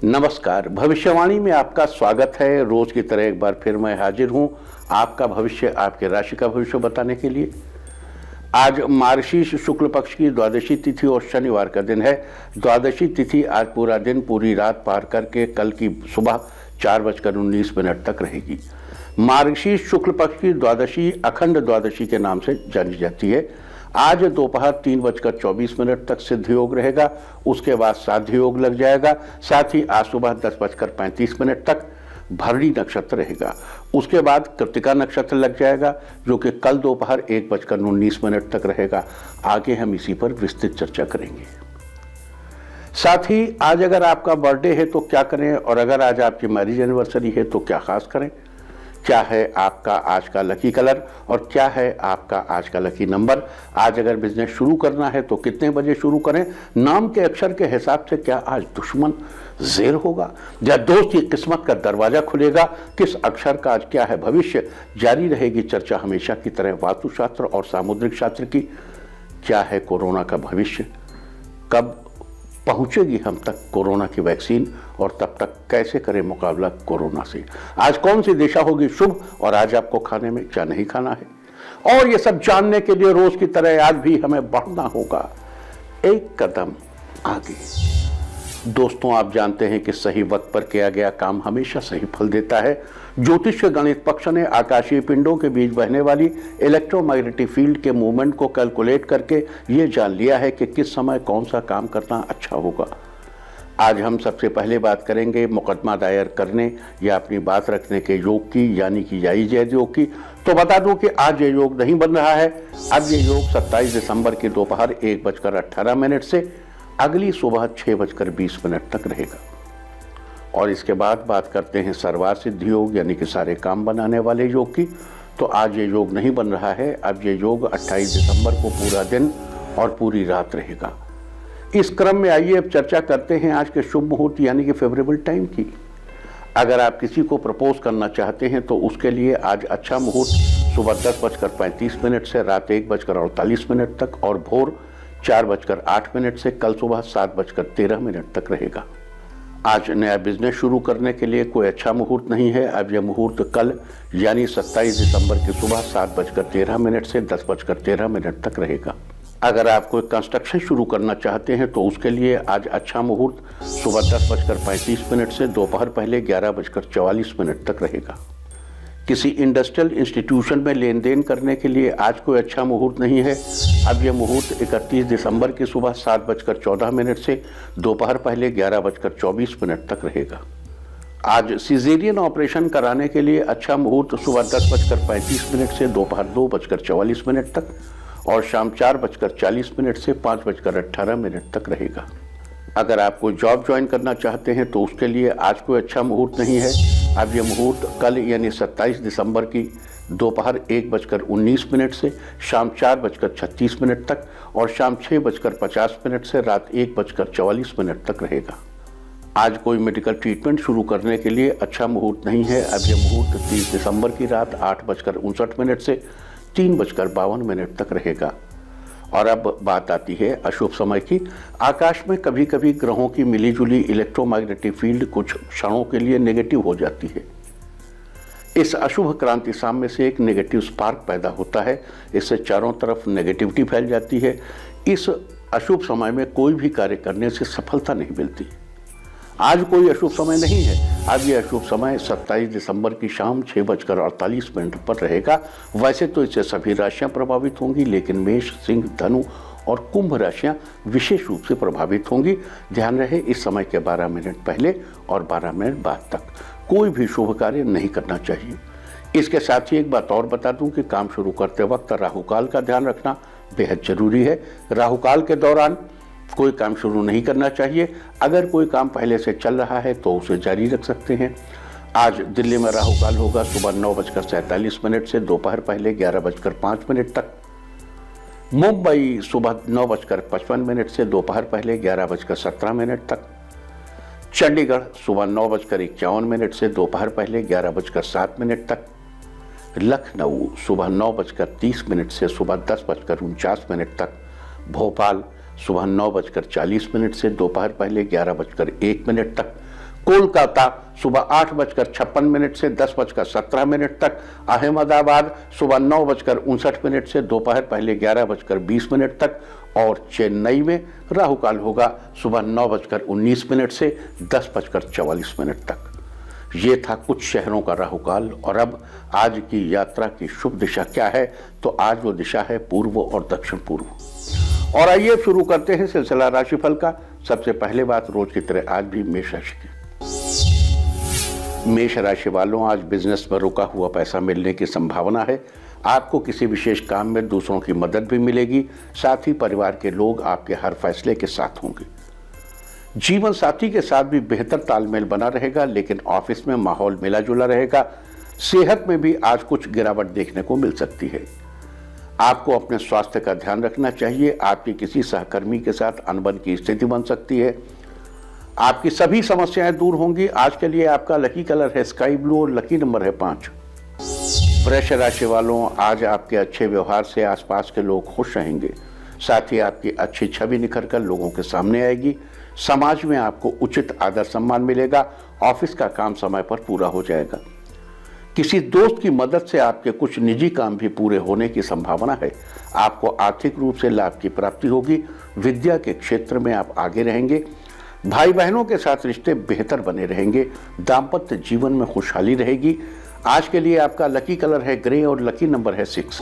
नमस्कार। भविष्यवाणी में आपका स्वागत है। रोज की तरह एक बार फिर मैं हाजिर हूं आपका भविष्य, आपके राशि का भविष्य बताने के लिए। आज मार्गशीर्ष शुक्ल पक्ष की द्वादशी तिथि और शनिवार का दिन है। द्वादशी तिथि आज पूरा दिन पूरी रात पार करके कल की सुबह 4:19 तक रहेगी। मार्गशीर्ष शुक्ल पक्ष की द्वादशी अखंड द्वादशी के नाम से जानी जाती है। आज दोपहर 3:24 तक सिद्ध योग रहेगा, उसके बाद साध्य योग लग जाएगा। साथ ही आज सुबह 10:35 तक भरणी नक्षत्र रहेगा, उसके बाद कृतिका नक्षत्र लग जाएगा जो कि कल दोपहर 1:19 तक रहेगा। आगे हम इसी पर विस्तृत चर्चा करेंगे। साथ ही आज अगर आपका बर्थडे है तो क्या करें, और अगर आज आपकी मैरिज एनिवर्सरी है तो क्या खास करें, क्या है आपका आज का लकी कलर और क्या है आपका आज का लकी नंबर। आज अगर बिजनेस शुरू करना है तो कितने बजे शुरू करें, नाम के अक्षर के हिसाब से क्या आज दुश्मन ज़ेर होगा या दोस्त की किस्मत का दरवाजा खुलेगा, किस अक्षर का आज क्या है भविष्य। जारी रहेगी चर्चा हमेशा की तरह वास्तुशास्त्र और सामुद्रिक शास्त्र की। क्या है कोरोना का भविष्य, कब पहुंचेगी हम तक कोरोना की वैक्सीन, और तब तक कैसे करें मुकाबला कोरोना से। आज कौन सी दिशा होगी शुभ, और आज आपको खाने में क्या नहीं खाना है, और ये सब जानने के लिए रोज की तरह आज भी हमें बढ़ना होगा एक कदम आगे। दोस्तों, आप जानते हैं कि सही वक्त पर किया गया काम हमेशा सही फल देता है। ज्योतिष के गणित पक्ष ने आकाशीय पिंडों के बीच बहने वाली इलेक्ट्रोमैग्नेटिक फील्ड के मूवमेंट को कैलकुलेट करके ये जान लिया है कि किस समय कौन सा काम करना अच्छा होगा। आज हम सबसे पहले बात करेंगे मुकदमा दायर करने या अपनी बात रखने के योग की, यानी कि जायज योग की। तो बता दूं कि आज ये योग नहीं बन रहा है। अब ये योग 27 दिसंबर की दोपहर 1:18 से अगली सुबह 6:20 तक रहेगा। और इसके बाद बात करते हैं सर्वार्थ सिद्धि योग, यानी कि सारे काम बनाने वाले योग की। तो आज ये योग नहीं बन रहा है। अब ये योग 28 दिसंबर को पूरा दिन और पूरी रात रहेगा। इस क्रम में आइए अब चर्चा करते हैं आज के शुभ मुहूर्त यानी कि फेवरेबल टाइम की। अगर आप किसी को प्रपोज करना चाहते हैं तो उसके लिए आज अच्छा मुहूर्त सुबह 10:35 से रात 1:48 तक और भोर 4:08 से कल सुबह 7:13 तक रहेगा। आज नया बिजनेस शुरू करने के लिए कोई अच्छा मुहूर्त नहीं है। अब यह मुहूर्त कल यानी 27 दिसंबर की सुबह 7:13 से 10:13 तक रहेगा। अगर आप कोई कंस्ट्रक्शन शुरू करना चाहते हैं तो उसके लिए आज अच्छा मुहूर्त सुबह 10:35 से दोपहर पहले 11:44 तक रहेगा। किसी इंडस्ट्रियल इंस्टीट्यूशन में लेन देन करने के लिए आज कोई अच्छा मुहूर्त नहीं है। अब यह मुहूर्त 31 दिसंबर की सुबह 7:14 से दोपहर पहले 11:24 तक रहेगा। आज सिजेरियन ऑपरेशन कराने के लिए अच्छा मुहूर्त सुबह 10:35 से दोपहर 2:44 तक और शाम 4:40 से 5:18 तक रहेगा। अगर आप कोई जॉब ज्वाइन करना चाहते हैं तो उसके लिए आज कोई अच्छा मुहूर्त नहीं है। अब यह मुहूर्त कल यानी 27 दिसंबर की दोपहर 1:19 से शाम 4:36 तक और शाम 6:50 से रात 1:44 तक रहेगा। आज कोई मेडिकल ट्रीटमेंट शुरू करने के लिए अच्छा मुहूर्त नहीं है। अब यह मुहूर्त 30 दिसंबर की रात 8:59 से 3:52 तक रहेगा। और अब बात आती है अशुभ समय की। आकाश में कभी कभी ग्रहों की मिलीजुली इलेक्ट्रोमैग्नेटिक फील्ड कुछ क्षणों के लिए नेगेटिव हो जाती है। इस अशुभ क्रांति साम्य से एक नेगेटिव स्पार्क पैदा होता है। इससे चारों तरफ नेगेटिविटी फैल जाती है। इस अशुभ समय में कोई भी कार्य करने से सफलता नहीं मिलती। आज कोई अशुभ समय नहीं है। अब यह अशुभ समय 27 दिसंबर की शाम 6:48 पर रहेगा। वैसे तो इससे सभी राशियां प्रभावित होंगी, लेकिन मेष, सिंह, धनु और कुंभ राशियां विशेष रूप से प्रभावित होंगी। ध्यान रहे इस समय के 12 मिनट पहले और 12 मिनट बाद तक कोई भी शुभ कार्य नहीं करना चाहिए। इसके साथ ही एक बात और बता दूं कि काम शुरू करते वक्त राहुकाल का ध्यान रखना बेहद जरूरी है। राहुकाल के दौरान कोई काम शुरू नहीं करना चाहिए। अगर कोई काम पहले से चल रहा है तो उसे जारी रख सकते हैं। आज दिल्ली में राहुकाल होगा सुबह 9:47 से दोपहर पहले 11:05 तक। मुंबई सुबह 9:55 से दोपहर पहले 11:17 तक। चंडीगढ़ सुबह 9:51 से दोपहर पहले 11:07 तक। लखनऊ सुबह 9:30 से सुबह 10:49 तक। भोपाल सुबह 9:40 से दोपहर पहले 11:01 तक। कोलकाता सुबह 8:56 से 10:17 तक, अहमदाबाद सुबह 9:59 से दोपहर पहले 11:20 तक और चेन्नई में राहु काल होगा सुबह 9:19 से 10:44 तक। ये था कुछ शहरों का राहु काल। और अब आज की यात्रा की शुभ दिशा क्या है, तो आज वो दिशा है पूर्व और दक्षिण पूर्व। और आइए शुरू करते हैं सिलसिला राशिफल का। सबसे पहले बात रोज की तरह आज भी मेष राशि की। मेष राशि वालों, आज बिजनेस में रुका हुआ पैसा मिलने की संभावना है। आपको किसी विशेष काम में दूसरों की मदद भी मिलेगी, साथ ही परिवार के लोग आपके हर फैसले के साथ होंगे। जीवन साथी के साथ भी बेहतर तालमेल बना रहेगा, लेकिन ऑफिस में माहौल मिला जुला रहेगा। सेहत में भी आज कुछ गिरावट देखने को मिल सकती है। आपको अपने स्वास्थ्य का ध्यान रखना चाहिए। आपकी किसी सहकर्मी के साथ अनबन की स्थिति बन सकती है। आपकी सभी समस्याएं दूर होंगी। आज के लिए आपका लकी कलर है स्काई ब्लू और लकी नंबर है 5। वृष राशि वालों, आज आपके अच्छे व्यवहार से आसपास के लोग खुश रहेंगे। साथ ही आपकी अच्छी छवि निखर कर लोगों के सामने आएगी। समाज में आपको उचित आदर सम्मान मिलेगा। ऑफिस का काम समय पर पूरा हो जाएगा। किसी दोस्त की मदद से आपके कुछ निजी काम भी पूरे होने की संभावना है। आपको आर्थिक रूप से लाभ की प्राप्ति होगी। विद्या के क्षेत्र में आप आगे रहेंगे। भाई बहनों के साथ रिश्ते बेहतर बने रहेंगे। दाम्पत्य जीवन में खुशहाली रहेगी। आज के लिए आपका लकी कलर है ग्रे और लकी नंबर है 6।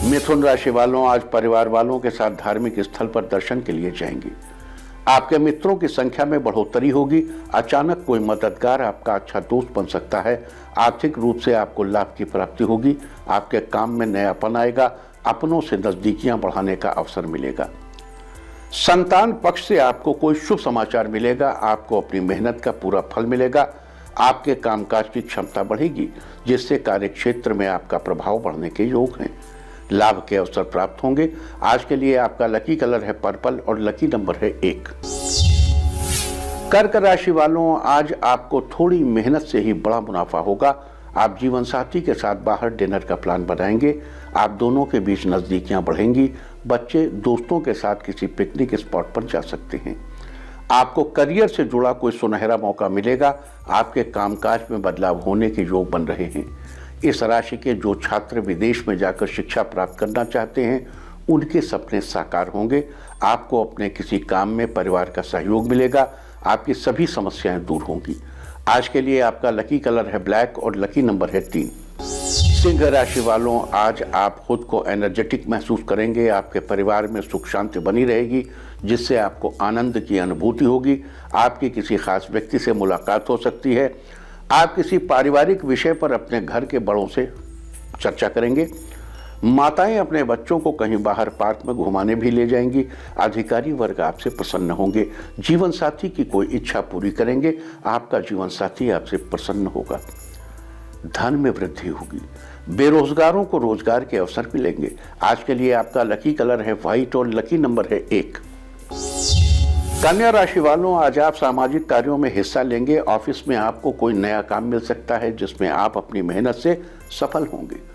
मिथुन राशि वालों, आज परिवार वालों के साथ धार्मिक स्थल पर दर्शन के लिए जाएंगे। आपके मित्रों की संख्या में बढ़ोतरी होगी। अचानक कोई मददगार आपका अच्छा दोस्त बन सकता है। आर्थिक रूप से आपको लाभ की प्राप्ति होगी। आपके काम में नयापन आएगा। अपनों से नजदीकियां बढ़ाने का अवसर मिलेगा। संतान पक्ष से आपको कोई शुभ समाचार मिलेगा। आपको अपनी मेहनत का पूरा फल मिलेगा। आपके कामकाज की क्षमता बढ़ेगी, जिससे कार्य क्षेत्र में आपका प्रभाव बढ़ने के योग हैं। लाभ के अवसर प्राप्त होंगे। आज के लिए आपका लकी कलर है पर्पल और लकी नंबर है 1। कर्क राशि वालों, आज आपको थोड़ी मेहनत से ही बड़ा मुनाफा होगा। आप जीवन साथी के साथ बाहर डिनर का प्लान बनाएंगे। आप दोनों के बीच नजदीकियां बढ़ेंगी। बच्चे दोस्तों के साथ किसी पिकनिक स्पॉट पर जा सकते हैं। आपको करियर से जुड़ा कोई सुनहरा मौका मिलेगा। आपके कामकाज में बदलाव होने के योग बन रहे हैं। इस राशि के जो छात्र विदेश में जाकर शिक्षा प्राप्त करना चाहते हैं, उनके सपने साकार होंगे। आपको अपने किसी काम में परिवार का सहयोग मिलेगा। आपकी सभी समस्याएं दूर होंगी। आज के लिए आपका लकी कलर है ब्लैक और लकी नंबर है 3। सिंह राशि वालों, आज आप खुद को एनर्जेटिक महसूस करेंगे। आपके परिवार में सुख शांति बनी रहेगी, जिससे आपको आनंद की अनुभूति होगी। आपकी किसी खास व्यक्ति से मुलाकात हो सकती है। आप किसी पारिवारिक विषय पर अपने घर के बड़ों से चर्चा करेंगे। माताएं अपने बच्चों को कहीं बाहर पार्क में घुमाने भी ले जाएंगी। अधिकारी वर्ग आपसे प्रसन्न होंगे। जीवन साथी की कोई इच्छा पूरी करेंगे। आपका जीवन साथी आपसे प्रसन्न होगा। धन में वृद्धि होगी। बेरोजगारों को रोजगार के अवसर मिलेंगे। आज के लिए आपका लकी कलर है व्हाइट और लकी नंबर है 1। कन्या राशि वालों, आज आप सामाजिक कार्यों में हिस्सा लेंगे। ऑफिस में आपको कोई नया काम मिल सकता है, जिसमें आप अपनी मेहनत से सफल होंगे।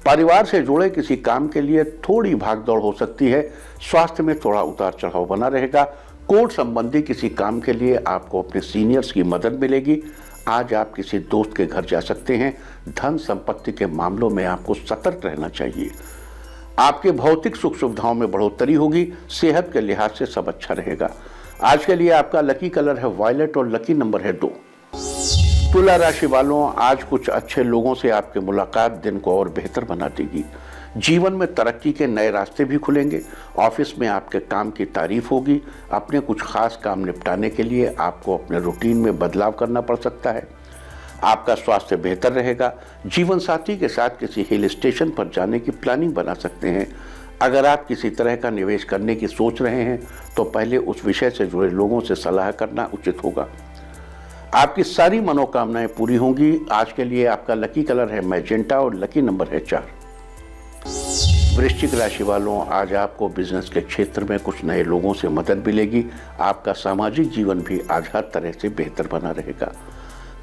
परिवार से जुड़े किसी काम के लिए थोड़ी भागदौड़ हो सकती है। स्वास्थ्य में थोड़ा उतार चढ़ाव बना रहेगा। कोर्ट संबंधी किसी काम के लिए आपको अपने सीनियर्स की मदद मिलेगी। आज आप किसी दोस्त के घर जा सकते हैं। धन संपत्ति के मामलों में आपको सतर्क रहना चाहिए। आपके भौतिक सुख सुविधाओं में बढ़ोतरी होगी। सेहत के लिहाज से सब अच्छा रहेगा। आज के लिए आपका लकी कलर है वायलेट और लकी नंबर है 2। तुला राशि वालों, आज कुछ अच्छे लोगों से आपकी मुलाकात दिन को और बेहतर बना देगी। जीवन में तरक्की के नए रास्ते भी खुलेंगे। ऑफिस में आपके काम की तारीफ होगी। अपने कुछ खास काम निपटाने के लिए आपको अपने रूटीन में बदलाव करना पड़ सकता है। आपका स्वास्थ्य बेहतर रहेगा। जीवन साथी के साथ किसी हिल स्टेशन पर जाने की प्लानिंग बना सकते हैं। अगर आप किसी तरह का निवेश करने की सोच रहे हैं, तो पहले उस विषय से जुड़े लोगों से सलाह करना उचित होगा। आपकी सारी मनोकामनाएं पूरी होंगी। आज के लिए आपका लकी कलर है मैजेंटा और लकी नंबर है 4। वृश्चिक राशि वालों, आज आपको बिजनेस के क्षेत्र में कुछ नए लोगों से मदद मिलेगी। आपका सामाजिक जीवन भी आज हर तरह से बेहतर बना रहेगा।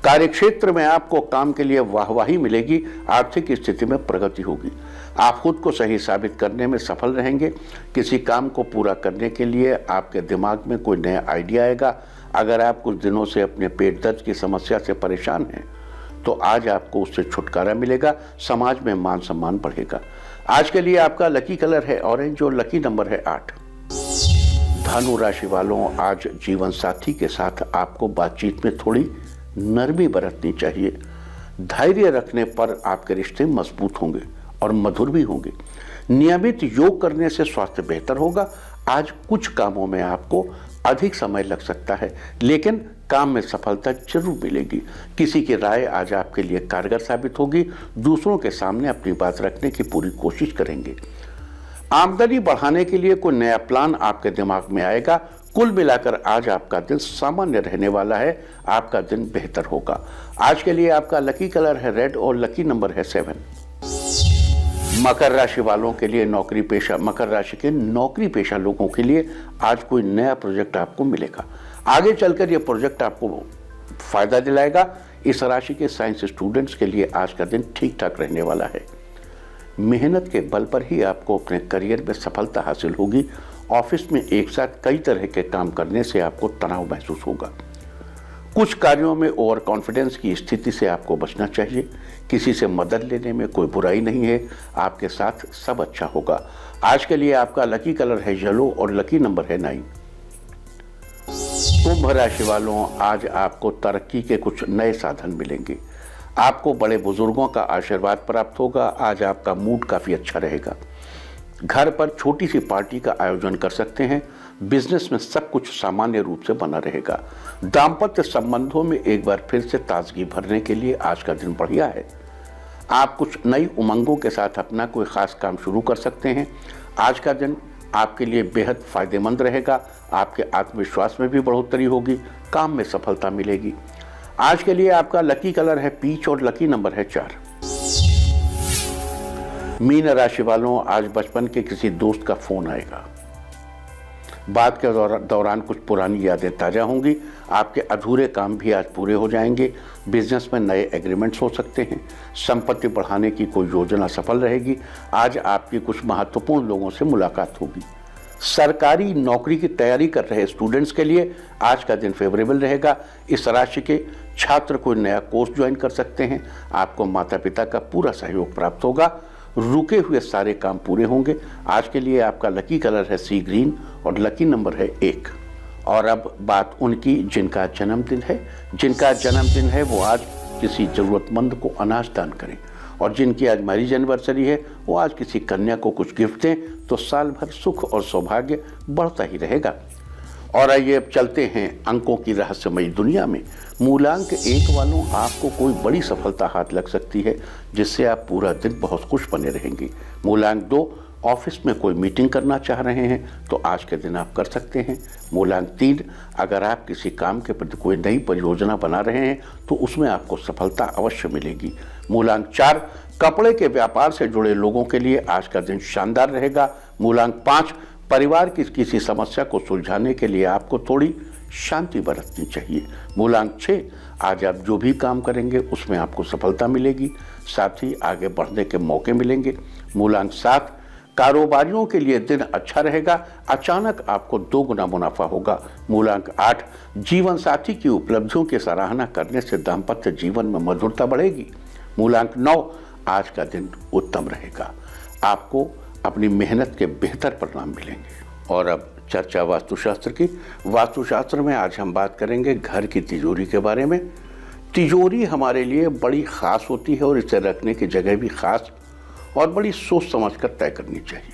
कार्य क्षेत्र में आपको काम के लिए वाहवाही मिलेगी। आर्थिक स्थिति में प्रगति होगी। आप खुद को सही साबित करने में सफल रहेंगे। किसी काम को पूरा करने के लिए आपके दिमाग में कोई नया आइडिया आएगा। अगर आप कुछ दिनों से अपने पेट दर्द की समस्या से परेशान हैं तो आज आपको उससे छुटकारा मिलेगा, समाज में मान सम्मान बढ़ेगा। आज के लिए आपका लकी कलर है ऑरेंज और लकी नंबर है 8। धनु राशि वालों, आज जीवन साथी के साथ आपको बातचीत में थोड़ी नरमी बरतनी चाहिए। धैर्य रखने पर आपके रिश्ते मजबूत होंगे और मधुर भी होंगे। नियमित योग करने से स्वास्थ्य बेहतर होगा। आज कुछ कामों में आपको अधिक समय लग सकता है, लेकिन काम में सफलता जरूर मिलेगी। किसी की राय आज आपके लिए कारगर साबित होगी। दूसरों के सामने अपनी बात रखने की पूरी कोशिश करेंगे। आमदनी बढ़ाने के लिए कोई नया प्लान आपके दिमाग में आएगा। कुल मिलाकर आज आपका दिन सामान्य रहने वाला है। आपका दिन बेहतर होगा। आज के लिए आपका लकी कलर है रेड और लकी नंबर है 7। मकर राशि वालों के लिए मकर राशि के नौकरी पेशा लोगों के लिए आज कोई नया प्रोजेक्ट आपको मिलेगा। आगे चलकर यह प्रोजेक्ट आपको फायदा दिलाएगा। इस राशि के साइंस स्टूडेंट्स के लिए आज का दिन ठीक ठाक रहने वाला है। मेहनत के बल पर ही आपको अपने करियर में सफलता हासिल होगी। ऑफिस में एक साथ कई तरह के काम करने से आपको तनाव महसूस होगा। कुछ कार्यों में ओवर कॉन्फिडेंस की स्थिति से आपको बचना चाहिए। किसी से मदद लेने में कोई बुराई नहीं है। आपके साथ सब अच्छा होगा। आज के लिए आपका लकी कलर है येलो और लकी नंबर है 9। कुंभ राशि वालों, आज आपको तरक्की के कुछ नए साधन मिलेंगे। आपको बड़े बुजुर्गों का आशीर्वाद प्राप्त होगा। आज आपका मूड काफी अच्छा रहेगा। घर पर छोटी सी पार्टी का आयोजन कर सकते हैं। बिजनेस में सब कुछ सामान्य रूप से बना रहेगा। दाम्पत्य संबंधों में एक बार फिर से ताजगी भरने के लिए आज का दिन बढ़िया है। आप कुछ नई उमंगों के साथ अपना कोई खास काम शुरू कर सकते हैं। आज का दिन आपके लिए बेहद फायदेमंद रहेगा। आपके आत्मविश्वास में भी बढ़ोतरी होगी। काम में सफलता मिलेगी। आज के लिए आपका लकी कलर है पीच और लकी नंबर है 4। मीन राशि वालों, आज बचपन के किसी दोस्त का फोन आएगा। बात के दौरान कुछ पुरानी यादें ताज़ा होंगी। आपके अधूरे काम भी आज पूरे हो जाएंगे। बिजनेस में नए एग्रीमेंट्स हो सकते हैं। संपत्ति बढ़ाने की कोई योजना सफल रहेगी। आज आपकी कुछ महत्वपूर्ण लोगों से मुलाकात होगी। सरकारी नौकरी की तैयारी कर रहे स्टूडेंट्स के लिए आज का दिन फेवरेबल रहेगा। इस राशि के छात्र कोई नया कोर्स ज्वाइन कर सकते हैं। आपको माता पिता का पूरा सहयोग प्राप्त होगा। रुके हुए सारे काम पूरे होंगे। आज के लिए आपका लकी कलर है सी ग्रीन और लकी नंबर है 1। और अब बात उनकी जिनका जन्मदिन है वो आज किसी जरूरतमंद को अनाज दान करें। और जिनकी आज मैरिज एनिवर्सरी है वो आज किसी कन्या को कुछ गिफ्ट दें तो साल भर सुख और सौभाग्य बढ़ता ही रहेगा। और आइए अब चलते हैं अंकों की रहस्यमयी दुनिया में। मूलांक 1 वालों, आपको कोई बड़ी सफलता हाथ लग सकती है जिससे आप पूरा दिन बहुत खुश बने रहेंगे। मूलांक 2, ऑफिस में कोई मीटिंग करना चाह रहे हैं तो आज के दिन आप कर सकते हैं। मूलांक 3, अगर आप किसी काम के प्रति कोई नई परियोजना बना रहे हैं तो उसमें आपको सफलता अवश्य मिलेगी। मूलांक 4, कपड़े के व्यापार से जुड़े लोगों के लिए आज का दिन शानदार रहेगा। मूलांक 5, परिवार की किसी समस्या को सुलझाने के लिए आपको थोड़ी शांति बरतनी चाहिए। मूलांक 6, आज आप जो भी काम करेंगे उसमें आपको सफलता मिलेगी, साथ ही आगे बढ़ने के मौके मिलेंगे। मूलांक 7, कारोबारियों के लिए दिन अच्छा रहेगा। अचानक आपको 2 गुना मुनाफा होगा। मूलांक 8, जीवन साथी की उपलब्धियों की सराहना करने से दाम्पत्य जीवन में मधुरता बढ़ेगी। मूलांक 9, आज का दिन उत्तम रहेगा। आपको अपनी मेहनत के बेहतर परिणाम मिलेंगे। और अब चर्चा वास्तुशास्त्र की। वास्तुशास्त्र में आज हम बात करेंगे घर की तिजोरी के बारे में। तिजोरी हमारे लिए बड़ी खास होती है और इसे रखने की जगह भी खास और बड़ी सोच समझकर तय करनी चाहिए।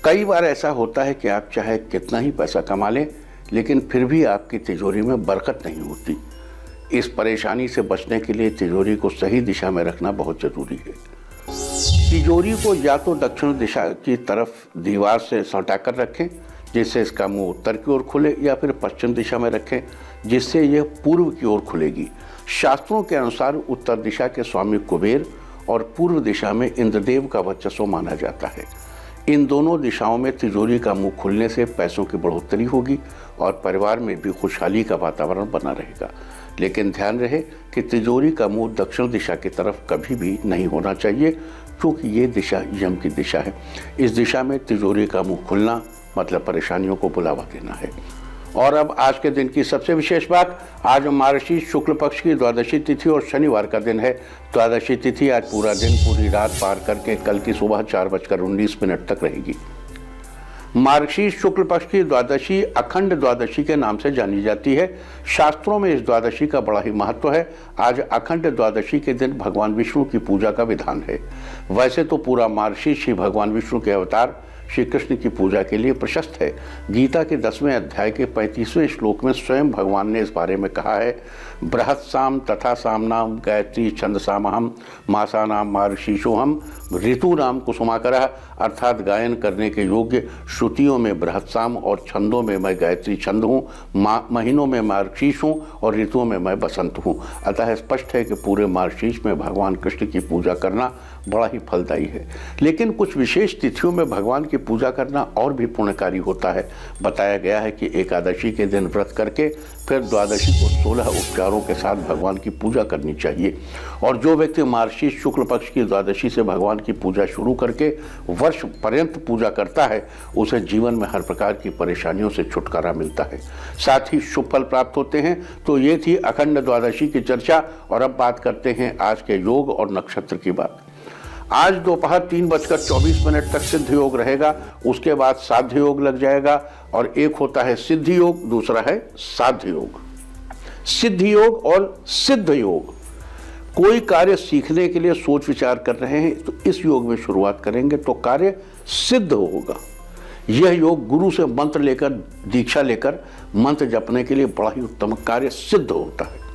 कई बार ऐसा होता है कि आप चाहे कितना ही पैसा कमा लें लेकिन फिर भी आपकी तिजोरी में बरकत नहीं होती। इस परेशानी से बचने के लिए तिजोरी को सही दिशा में रखना बहुत जरूरी है। तिजोरी को या तो दक्षिण दिशा की तरफ दीवार से सटा कर रखें जिससे इसका मुंह उत्तर की ओर खुले, या फिर पश्चिम दिशा में रखें जिससे यह पूर्व की ओर खुलेगी। शास्त्रों के अनुसार उत्तर दिशा के स्वामी कुबेर और पूर्व दिशा में इंद्रदेव का वर्चस्व माना जाता है। इन दोनों दिशाओं में तिजोरी का मुंह खुलने से पैसों की बढ़ोतरी होगी और परिवार में भी खुशहाली का वातावरण बना रहेगा। लेकिन ध्यान रहे कि तिजोरी का मुंह दक्षिण दिशा की तरफ कभी भी नहीं होना चाहिए क्योंकि ये दिशा यम की दिशा है। इस दिशा में तिजोरी का मुंह खुलना मतलब परेशानियों को बुलावा देना है। और अब आज के दिन की सबसे विशेष बात, आज मार्गशीर्ष शुक्ल पक्ष की द्वादशी तिथि और शनिवार का दिन है। द्वादशी तिथि आज पूरा दिन पूरी रात पार करके कल की सुबह 4:19 तक रहेगी। मार्गशीर्ष शुक्ल पक्ष की द्वादशी अखंड द्वादशी के नाम से जानी जाती है। शास्त्रों में इस द्वादशी का बड़ा ही महत्व है। आज अखंड द्वादशी के दिन भगवान विष्णु की पूजा का विधान है। वैसे तो पूरा मार्गशीर्ष ही भगवान विष्णु के अवतार श्री कृष्ण की पूजा के लिए प्रशस्त है। गीता के 10वें अध्याय के 35वें श्लोक में स्वयं भगवान ने इस बारे में कहा है, बृहत् साम तथा सामनाम गायत्री छंदसामहम मासानाम मार्गशीर्षोहम ऋतूनाम कुसुमाकरः, अर्थात गायन करने के योग्य श्रुतियों में बृहत् साम और छंदों में मैं गायत्री छंद हूँ, महीनों में मार्गशीर्ष हूँ और ऋतुओं में मैं बसंत हूँ। अतः स्पष्ट है कि पूरे मार्गशीर्ष में भगवान कृष्ण की पूजा करना बड़ा ही फलदायी है। लेकिन कुछ विशेष तिथियों में भगवान की पूजा करना और भी पुण्यकारी होता है। बताया गया है कि एकादशी के दिन व्रत करके फिर द्वादशी को 16 उपचारों के साथ भगवान की पूजा करनी चाहिए। और जो व्यक्ति मार्गशीर्ष शुक्ल पक्ष की द्वादशी से भगवान की पूजा शुरू करके वर्ष पर्यंत पूजा करता है, उसे जीवन में हर प्रकार की परेशानियों से छुटकारा मिलता है, साथ ही शुभ फल प्राप्त होते हैं। तो ये थी अखंड द्वादशी की चर्चा। और अब बात करते हैं आज के योग और नक्षत्र की बात। आज दोपहर 3:24 तक सिद्ध योग रहेगा, उसके बाद साध्य योग लग जाएगा। और एक होता है सिद्ध योग, दूसरा है साध्य योग। सिद्ध योग और सिद्ध योग, कोई कार्य सीखने के लिए सोच विचार कर रहे हैं तो इस योग में शुरुआत करेंगे तो कार्य सिद्ध होगा। यह योग गुरु से मंत्र लेकर, दीक्षा लेकर मंत्र जपने के लिए बड़ा ही उत्तम कार्य सिद्ध होता है।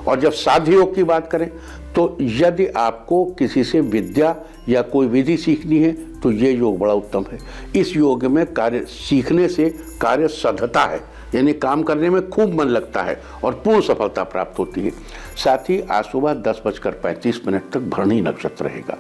और जब साध्य योग की बात करें तो यदि आपको किसी से विद्या या कोई विधि सीखनी है तो ये योग बड़ा उत्तम है। इस योग में कार्य सीखने से कार्य सधता है, यानी काम करने में खूब मन लगता है और पूर्ण सफलता प्राप्त होती है। साथ ही आज सुबह 10:35 तक भरणी नक्षत्र रहेगा।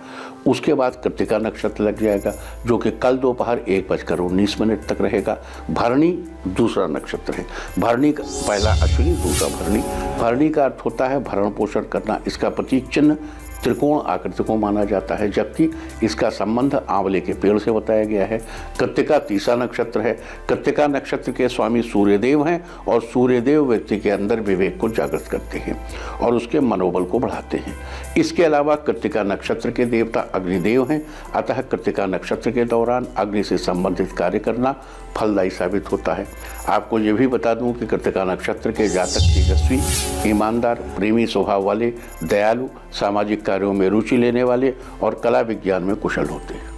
उसके बाद कृत्तिका नक्षत्र लग जाएगा, जो कि कल दोपहर 1:19 तक रहेगा। भरणी दूसरा नक्षत्र है। भरणी का पहला अश्विनी, दूसरा भरणी। भरणी का अर्थ होता है भरण पोषण करना। इसका प्रतीक चिन्ह त्रिकोण आकृति को माना जाता है, जबकि इसका संबंध आंवले के पेड़ से बताया गया है। कृत्तिका तीसरा नक्षत्र है। कृत्तिका नक्षत्र के स्वामी सूर्यदेव हैं और सूर्यदेव व्यक्ति के अंदर विवेक को जागृत करते हैं और उसके मनोबल को बढ़ाते हैं। इसके अलावा कृत्तिका नक्षत्र के देवता अग्निदेव हैं, अतः कृत्तिका नक्षत्र के दौरान अग्नि से संबंधित कार्य करना फलदायी साबित होता है। आपको ये भी बता दूं कि कृत्तिका नक्षत्र के जातक तेजस्वी, ईमानदार, प्रेमी स्वभाव वाले, दयालु, सामाजिक कार्यों में रुचि लेने वाले और कला विज्ञान में कुशल होते हैं।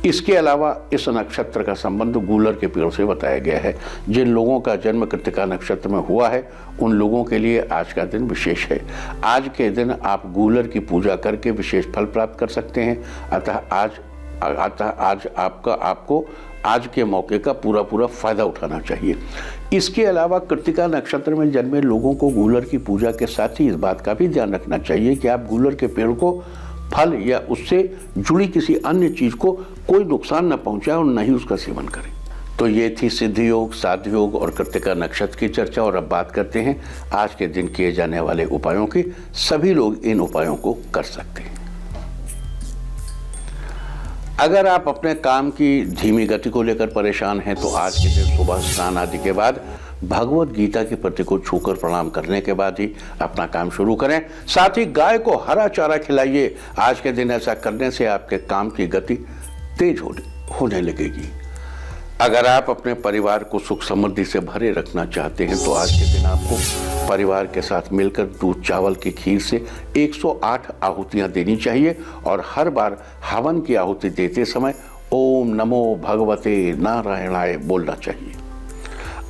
इसके अलावा इस नक्षत्र का संबंध गूलर के पेड़ से बताया गया है। जिन लोगों का जन्म कृत्तिका नक्षत्र में हुआ है उन लोगों के लिए आज का दिन विशेष है। आज के दिन आप गूलर की पूजा करके विशेष फल प्राप्त कर सकते हैं। अतः आज आपको आज के मौके का पूरा फायदा उठाना चाहिए। इसके अलावा कृत्तिका नक्षत्र में जन्मे लोगों को गूलर की पूजा के साथ ही इस बात का भी ध्यान रखना चाहिए कि आप गूलर के पेड़ को फल या उससे जुड़ी किसी अन्य चीज को कोई नुकसान न पहुंचाए और न ही उसका सेवन करें। तो ये थी सिद्ध योग, साध्य योग और कृत्तिका नक्षत्र की चर्चा। और अब बात करते हैं आज के दिन किए जाने वाले उपायों की। सभी लोग इन उपायों को कर सकते हैं। अगर आप अपने काम की धीमी गति को लेकर परेशान हैं तो आज के दिन सुबह स्नान आदि के बाद भगवत गीता की प्रति को छूकर प्रणाम करने के बाद ही अपना काम शुरू करें। साथ ही गाय को हरा चारा खिलाइए। आज के दिन ऐसा करने से आपके काम की गति तेज होने लगेगी। अगर आप अपने परिवार को सुख समृद्धि से भरे रखना चाहते हैं तो आज के दिन आपको परिवार के साथ मिलकर दूध चावल की खीर से 108 आहुतियां देनी चाहिए और हर बार हवन की आहुति देते समय ओम नमो भगवते नारायणाय बोलना चाहिए।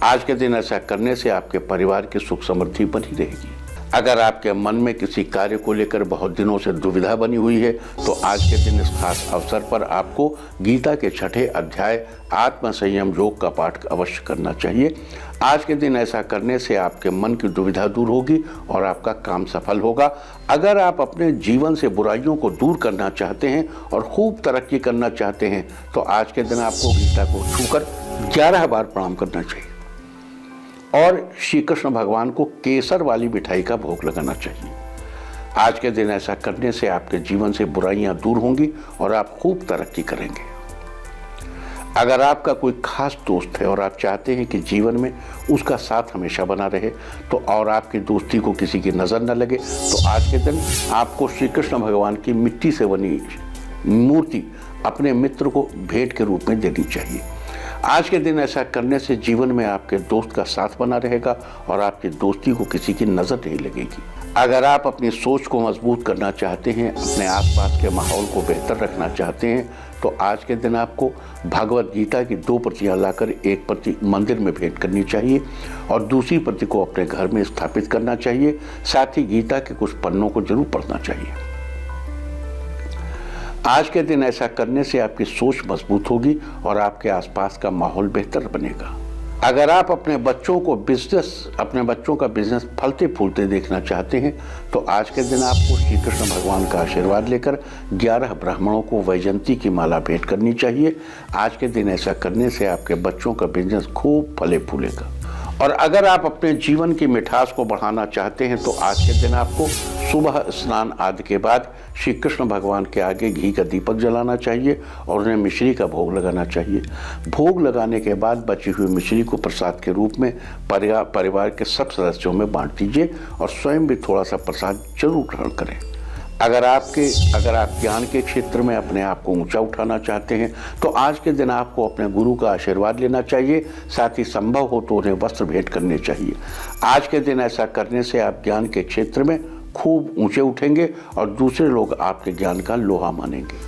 आज के दिन ऐसा करने से आपके परिवार की सुख समृद्धि बनी रहेगी। अगर आपके मन में किसी कार्य को लेकर बहुत दिनों से दुविधा बनी हुई है तो आज के दिन इस खास अवसर पर आपको गीता के 6ठे अध्याय आत्म संयम योग का पाठ अवश्य करना चाहिए। आज के दिन ऐसा करने से आपके मन की दुविधा दूर होगी और आपका काम सफल होगा। अगर आप अपने जीवन से बुराइयों को दूर करना चाहते हैं और खूब तरक्की करना चाहते हैं तो आज के दिन आपको गीता को छूकर 11 बार प्रणाम करना चाहिए और श्री कृष्ण भगवान को केसर वाली मिठाई का भोग लगाना चाहिए। आज के दिन ऐसा करने से आपके जीवन से बुराइयां दूर होंगी और आप खूब तरक्की करेंगे। अगर आपका कोई खास दोस्त है और आप चाहते हैं कि जीवन में उसका साथ हमेशा बना रहे तो और आपकी दोस्ती को किसी की नज़र न लगे, तो आज के दिन आपको श्री कृष्ण भगवान की मिट्टी से बनी मूर्ति अपने मित्र को भेंट के रूप में देनी चाहिए। आज के दिन ऐसा करने से जीवन में आपके दोस्त का साथ बना रहेगा और आपकी दोस्ती को किसी की नज़र नहीं लगेगी। अगर आप अपनी सोच को मजबूत करना चाहते हैं, अपने आसपास के माहौल को बेहतर रखना चाहते हैं, तो आज के दिन आपको भगवत गीता की 2 प्रतियां लाकर एक प्रति मंदिर में भेंट करनी चाहिए और दूसरी प्रति को अपने घर में स्थापित करना चाहिए। साथ ही गीता के कुछ पन्नों को जरूर पढ़ना चाहिए। आज के दिन ऐसा करने से आपकी सोच मजबूत होगी और आपके आसपास का माहौल बेहतर बनेगा। अगर आप अपने बच्चों का बिजनेस फलते फूलते देखना चाहते हैं, तो आज के दिन आपको श्री कृष्ण भगवान का आशीर्वाद लेकर 11 ब्राह्मणों को वैजयंती की माला भेंट करनी चाहिए। आज के दिन ऐसा करने से आपके बच्चों का बिजनेस खूब फले फूलेगा। और अगर आप अपने जीवन की मिठास को बढ़ाना चाहते हैं, तो आज के दिन आपको सुबह स्नान आदि के बाद श्री कृष्ण भगवान के आगे घी का दीपक जलाना चाहिए और उन्हें मिश्री का भोग लगाना चाहिए। भोग लगाने के बाद बची हुई मिश्री को प्रसाद के रूप में परिवार के सब सदस्यों में बांट दीजिए और स्वयं भी थोड़ा सा प्रसाद जरूर ग्रहण करें। अगर आप ज्ञान के क्षेत्र में अपने आप को ऊंचा उठाना चाहते हैं, तो आज के दिन आपको अपने गुरु का आशीर्वाद लेना चाहिए। साथ ही संभव हो तो उन्हें वस्त्र भेंट करने चाहिए। आज के दिन ऐसा करने से आप ज्ञान के क्षेत्र में खूब ऊंचे उठेंगे और दूसरे लोग आपके ज्ञान का लोहा मानेंगे।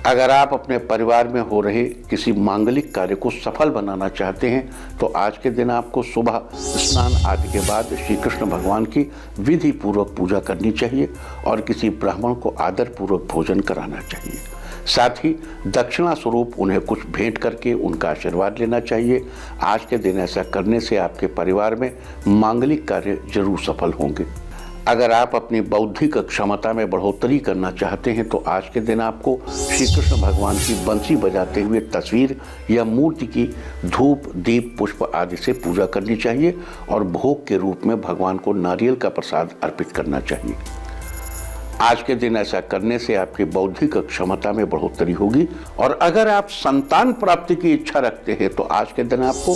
अगर आप अपने परिवार में हो रहे किसी मांगलिक कार्य को सफल बनाना चाहते हैं, तो आज के दिन आपको सुबह स्नान आदि के बाद श्री कृष्ण भगवान की विधि पूर्वक पूजा करनी चाहिए और किसी ब्राह्मण को आदर पूर्वक भोजन कराना चाहिए। साथ ही दक्षिणा स्वरूप उन्हें कुछ भेंट करके उनका आशीर्वाद लेना चाहिए। आज के दिन ऐसा करने से आपके परिवार में मांगलिक कार्य जरूर सफल होंगे। अगर आप अपनी बौद्धिक क्षमता में बढ़ोतरी करना चाहते हैं, तो आज के दिन आपको श्री कृष्ण भगवान की बंसी बजाते हुए तस्वीर या मूर्ति की धूप, दीप, पुष्प आदि से पूजा करनी चाहिए और भोग के रूप में भगवान को नारियल का प्रसाद अर्पित करना चाहिए। आज के दिन ऐसा करने से आपकी बौद्धिक क्षमता में बढ़ोतरी होगी। और अगर आप संतान प्राप्ति की इच्छा रखते हैं, तो आज के दिन आपको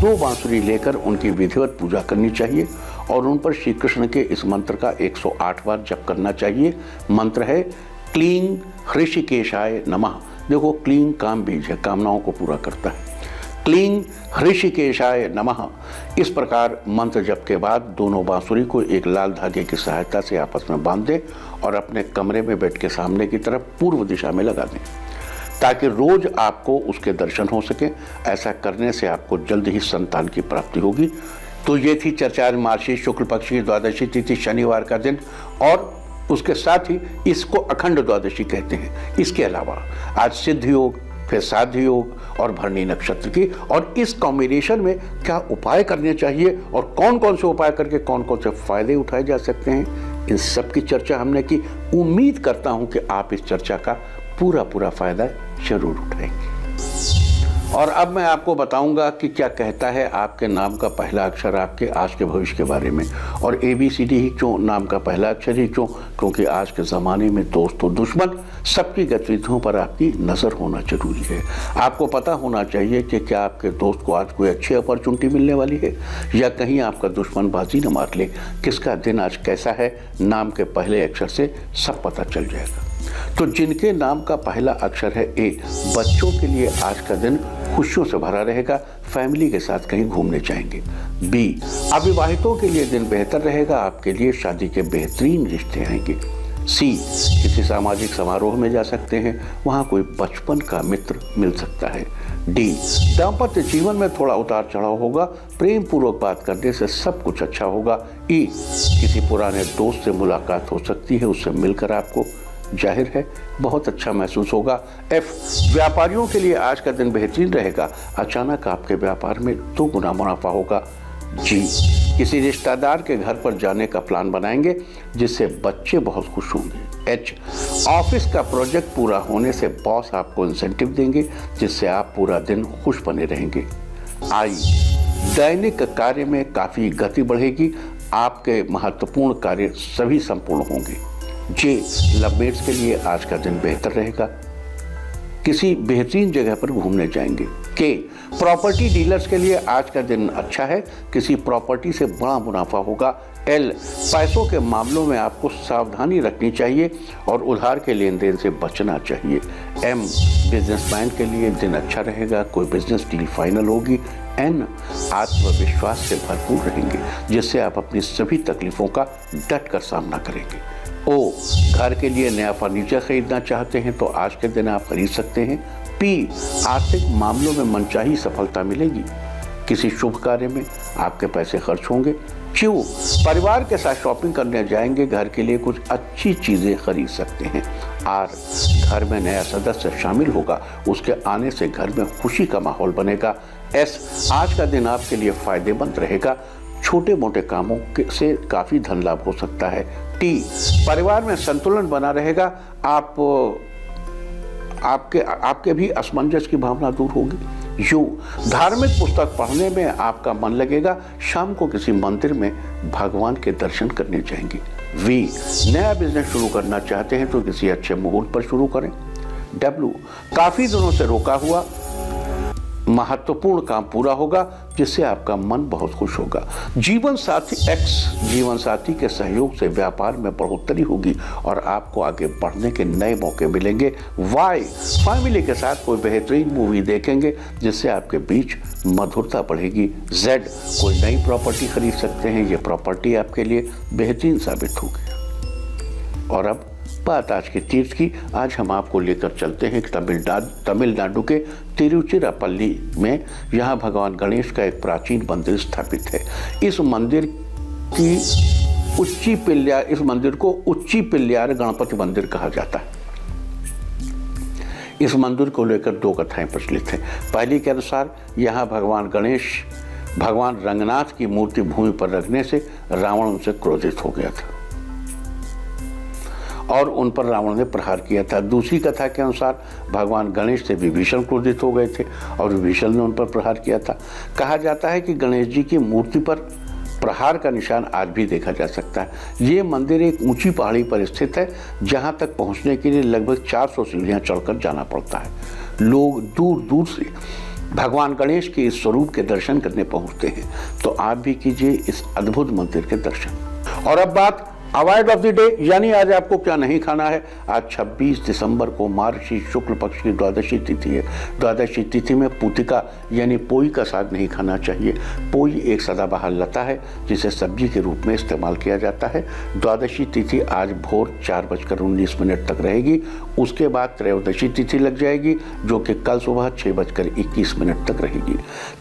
2 बांसुरी लेकर उनकी विधिवत पूजा करनी चाहिए और उन पर श्री कृष्ण के इस मंत्र का 108 बार जप करना चाहिए। मंत्र है क्लीं हृषिकेशाय नमः। देखो, क्लीं काम बीज है, कामनाओं को पूरा करता है। क्लीं हृषिकेशाय नमः। इस प्रकार मंत्र जप के बाद दोनों बांसुरी को एक लाल धागे की सहायता से आपस में बांध दें और अपने कमरे में बेड के सामने की तरफ पूर्व दिशा में लगा दें, ताकि रोज आपको उसके दर्शन हो सके। ऐसा करने से आपको जल्द ही संतान की प्राप्ति होगी। तो ये थी चर्चा मार्गशीर्ष शुक्ल पक्ष की द्वादशी तिथि शनिवार का दिन, और उसके साथ ही इसको अखंड द्वादशी कहते हैं। इसके अलावा आज सिद्ध योग, फिर साध्य योग और भरणी नक्षत्र की, और इस कॉम्बिनेशन में क्या उपाय करने चाहिए और कौन कौन से उपाय करके कौन कौन से फायदे उठाए जा सकते हैं, इन सब की चर्चा हमने की। उम्मीद करता हूं कि आप इस चर्चा का पूरा फायदा जरूर उठाएंगे। और अब मैं आपको बताऊंगा कि क्या कहता है आपके नाम का पहला अक्षर आपके आज के भविष्य के बारे में। और ABCD ही क्यों, नाम का पहला अक्षर ही क्यों? क्योंकि आज के ज़माने में दोस्त और दुश्मन सबकी गतिविधियों पर आपकी नज़र होना जरूरी है। आपको पता होना चाहिए कि क्या आपके दोस्त को आज कोई अच्छी अपॉर्चुनिटी मिलने वाली है या कहीं आपका दुश्मन बाजी न मार ले। किसका दिन आज कैसा है, नाम के पहले अक्षर से सब पता चल जाएगा। तो जिनके नाम का पहला अक्षर है A, बच्चों के लिए आज का दिन खुशियों से भरा रहेगा, फैमिली के साथ कहीं घूमने जाएंगे। B, अविवाहितों के लिए दिन बेहतर रहेगा, आपके लिए शादी के बेहतरीन रिश्ते आएंगे। C, किसी सामाजिक समारोह में जा सकते हैं, वहाँ कोई बचपन का मित्र मिल सकता है। D, दाम्पत्य जीवन में थोड़ा उतार चढ़ाव होगा, प्रेम पूर्वक बात करने से सब कुछ अच्छा होगा। E, किसी पुराने दोस्त से मुलाकात हो सकती है, उससे मिलकर आपको जाहिर है बहुत अच्छा महसूस होगा। F, व्यापारियों के लिए आज का दिन बेहतरीन रहेगा, अचानक आपके व्यापार में 2 गुना मुनाफा होगा। G, किसी रिश्तेदार के घर पर जाने का प्लान बनाएंगे जिससे बच्चे बहुत खुश होंगे। H, ऑफिस का प्रोजेक्ट पूरा होने से बॉस आपको इंसेंटिव देंगे जिससे आप पूरा दिन खुश बने रहेंगे। I, दैनिक कार्य में काफ़ी गति बढ़ेगी, आपके महत्वपूर्ण कार्य सभी संपूर्ण होंगे। J, लवमेट्स के लिए आज का दिन बेहतर रहेगा, किसी बेहतरीन जगह पर घूमने जाएंगे। के प्रॉपर्टी डीलर्स के लिए आज का दिन अच्छा है, किसी प्रॉपर्टी से बड़ा मुनाफा होगा। एल पैसों के मामलों में आपको सावधानी रखनी चाहिए और उधार के लेन देन से बचना चाहिए। एम बिजनेसमैन के लिए दिन अच्छा रहेगा, कोई बिजनेस डील फाइनल होगी। एन आत्मविश्वास से भरपूर रहेंगे जिससे आप अपनी सभी तकलीफों का डट कर सामना करेंगे। ओ घर के लिए नया फर्नीचर खरीदना चाहते हैं तो आज के दिन आप खरीद सकते हैं। पी आर्थिक मामलों में मनचाही सफलता मिलेगी, किसी शुभ कार्य में आपके पैसे खर्च होंगे। क्यू परिवार के साथ शॉपिंग करने जाएंगे, घर के लिए कुछ अच्छी चीजें खरीद सकते हैं। आर घर में नया सदस्य शामिल होगा, उसके आने से घर में खुशी का माहौल बनेगा। एस आज का दिन आपके लिए फायदेमंद रहेगा, छोटे मोटे कामों से काफी धन लाभ हो सकता है। टी परिवार में संतुलन बना रहेगा, आपके भी असमंजस की भावना दूर होगी। यू धार्मिक पुस्तक पढ़ने में आपका मन लगेगा, शाम को किसी मंदिर में भगवान के दर्शन करने जाएंगे। वी नया बिजनेस शुरू करना चाहते हैं तो किसी अच्छे मुहूर्त पर शुरू करें। डब्ल्यू काफी दिनों से रोका हुआ महत्वपूर्ण काम पूरा होगा जिससे आपका मन बहुत खुश होगा। जीवन साथी एक्स जीवन साथी के सहयोग से व्यापार में बढ़ोतरी होगी और आपको आगे बढ़ने के नए मौके मिलेंगे। वाई फैमिली के साथ कोई बेहतरीन मूवी देखेंगे जिससे आपके बीच मधुरता बढ़ेगी। जेड कोई नई प्रॉपर्टी खरीद सकते हैं, ये प्रॉपर्टी आपके लिए बेहतरीन साबित होगी। और अब बात आज के तीर्थ की। आज हम आपको लेकर चलते हैं तमिलनाडु के तिरुचिरापल्ली में। यहाँ भगवान गणेश का एक प्राचीन मंदिर स्थापित है। इस मंदिर को उच्ची पिल्लार गणपति मंदिर कहा जाता है। इस मंदिर को लेकर दो कथाएं प्रचलित हैं। पहली के अनुसार यहाँ भगवान गणेश भगवान रंगनाथ की मूर्ति भूमि पर रखने से रावण उनसे क्रोधित हो गया था और उन पर रावण ने प्रहार किया था। दूसरी कथा के अनुसार भगवान गणेश से विभीषण क्रोधित हो गए थे और विभीषण ने उन पर प्रहार किया था। कहा जाता है कि गणेश जी की मूर्ति पर प्रहार का निशान आज भी देखा जा सकता है। ये मंदिर एक ऊंची पहाड़ी पर स्थित है जहां तक पहुंचने के लिए लगभग 400 सीढ़ियां चढ़कर जाना पड़ता है। लोग दूर दूर से भगवान गणेश के इस स्वरूप के दर्शन करने पहुंचते हैं, तो आप भी कीजिए इस अद्भुत मंदिर के दर्शन। और अब बात अवॉइड ऑफ द डे, यानी आज आपको क्या नहीं खाना है। आज 26 दिसंबर को मार्गशीर्ष शुक्ल पक्ष की द्वादशी तिथि है। द्वादशी तिथि में पूतिका यानी पोई का साग नहीं खाना चाहिए। पोई एक सदाबहार लता है जिसे सब्जी के रूप में इस्तेमाल किया जाता है। द्वादशी तिथि आज भोर 4:19 तक रहेगी। उसके बाद त्रयोदशी तिथि लग जाएगी जो कि कल सुबह 6:21 तक रहेगी।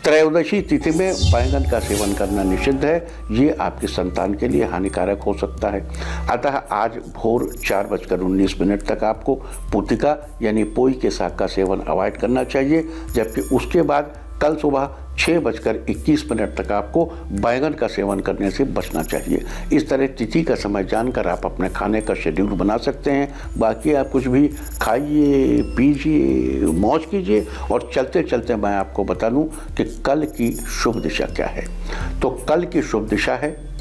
त्रयोदशी तिथि में बैंगन का सेवन करना निषिद्ध है, ये आपकी संतान के लिए हानिकारक हो सकता है। अतः आज भोर 4:19 तक आपको पूतिका यानी पोई के साग का सेवन अवॉइड करना चाहिए, जबकि उसके बाद कल सुबह 6:21 तक आपको बैंगन का सेवन करने से बचना चाहिए। इस तरह तिथि का समय जानकर आप अपने खाने का शेड्यूल बना सकते हैं। बाकी आप कुछ भी खाइए, पीजिए, मौज कीजिए। और चलते चलते मैं आपको बता दूं कि कल की शुभ दिशा क्या है। तो कल की शुभ दिशा है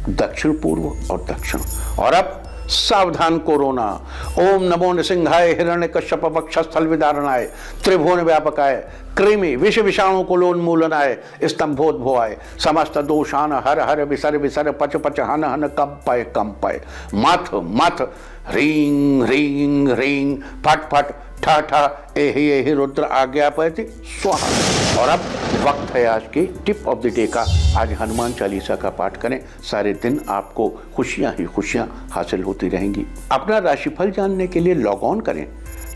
दक्षिण पूर्व और दक्षिण। और अब सावधान कोरोना। ओम नमो नृसिंहाय हिरण्यकश्यप वक्षस्थल विदारणाय त्रिभुवन व्यापकाय कृमि विष विषाणु कुलोन्मूलनाय स्तंभोद्भवाय समस्त दोषान हर हर विसर विसर पच पच हन हन कंपय कंपय मथ मथ ह्रीं ह्रीं ह्रीं फट फट ठ ठ एहि एहि रुद्र आज्ञापयति स्वाहा। और अब वक्त है आज की टिप ऑफ द डे का। आज हनुमान चालीसा का पाठ करें, सारे दिन आपको खुशियां ही खुशियां हासिल होती रहेंगी। अपना राशिफल जानने के लिए लॉग ऑन करें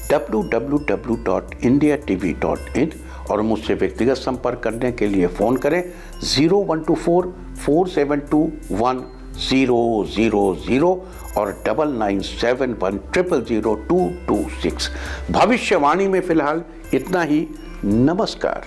www.indiatv.in और मुझसे व्यक्तिगत संपर्क करने के लिए फ़ोन करें 0124-472-1000 और 9971000226। भविष्यवाणी में फिलहाल इतना ही। नमस्कार।